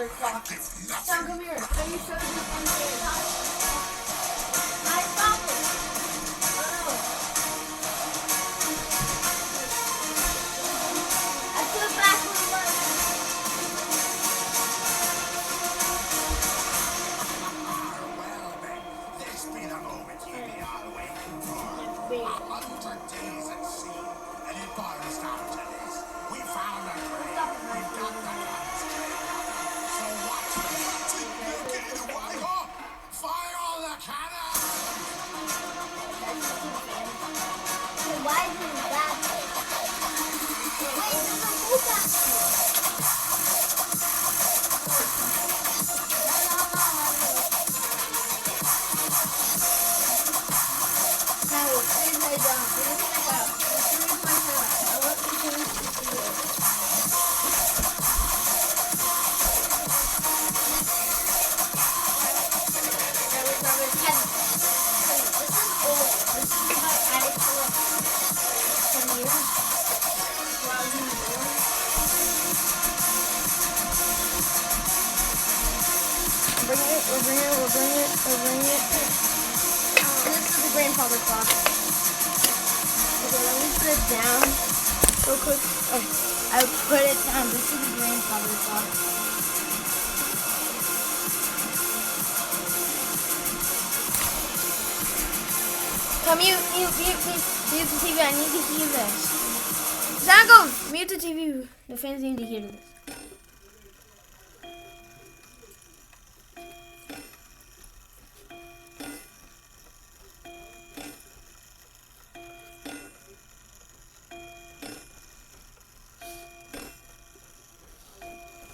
grandfather clock. Son, come here. Let me show you something. I stop it. I put it back on the button. Well, then, this be the moment you be all waiting for. 100 days at sea, and it boils down to this. We found a grave. We've got the guns trained up. So watch the get it away. Oh, fire all the cannons! Why is it that way? Wait, there's a whole back now, please lay down. Please lay down. Please my hand. I want to finish this video. That was number 10. This is old. This is my attic for 10 years. While I was in the war. Bring it, we'll bring it, we'll bring it, we'll bring it. And this is the grandfather clock. Okay, let me put it down real quick. Okay, I put it down. This is the grandfather clock. Come mute the TV. I need to hear this. Zago, mute the TV. The fans need to hear this.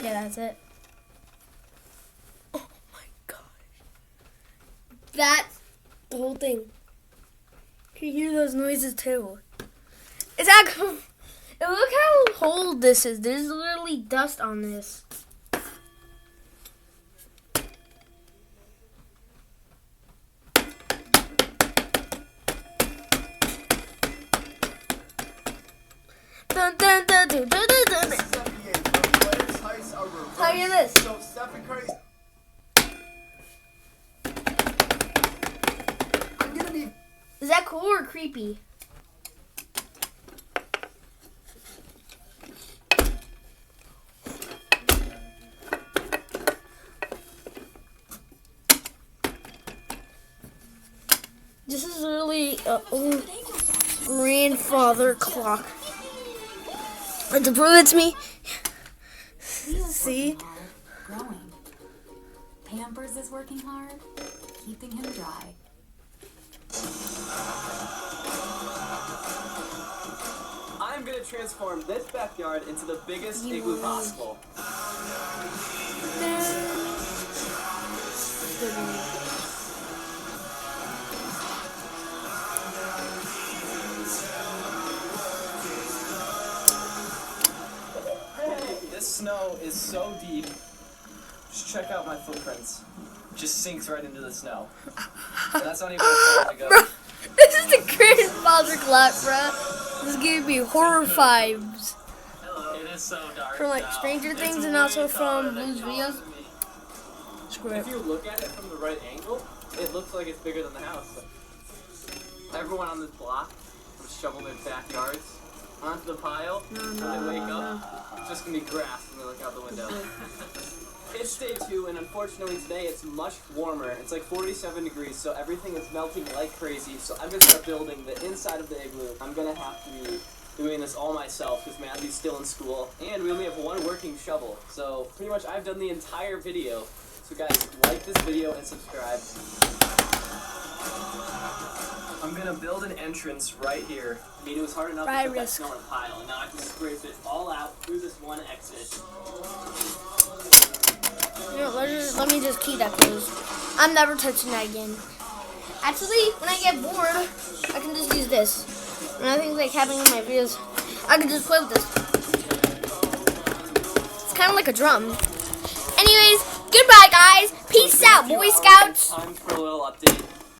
Yeah, that's it. Oh my gosh. That's the whole thing. You hear those noises too. It's actually, look how old this is. There's literally dust on this. Dun, dun, dun, dun, dun, dun, dun. How you this? So Stephen Curry's... I'm gonna need... Is that cool or creepy? This is really an old grandfather clock. And to prove it to me, see? Growing. Pampers is working hard, keeping him dry. I'm gonna transform this backyard into the biggest igloo possible. This snow is so deep. Just check out my footprints. Just sinks right into the snow. And that's not even far to go. Bro, this is the grandfather clock, bro. This gave me horror vibes. It is so dark. From like now. Stranger It's Things and way also taller from than Blue's y'all videos. to me. Screw it. If you look at it from the right angle, it looks like it's bigger than the house. Everyone on this block would shovel their backyards onto the pile when they wake up. It's just gonna be grass when they look out the window. It's day 2, and unfortunately today it's much warmer. It's like 47 degrees, so everything is melting like crazy. So I'm gonna start building the inside of the igloo. I'm gonna have to be doing this all myself because Matthew's still in school, and we only have one working shovel. So pretty much I've done the entire video. So guys, like this video and subscribe. I'm gonna build an entrance right here. I mean, it was hard enough to put that snow in a pile, and now I have to scrape it all out through this one exit. You know, let me just keep that closed. I'm never touching that again. Actually, when I get bored, I can just use this. When I think like having in my videos, I can just play with this. It's kind of like a drum. Anyways, goodbye guys. Peace out, Boy Scouts. Time for a little update.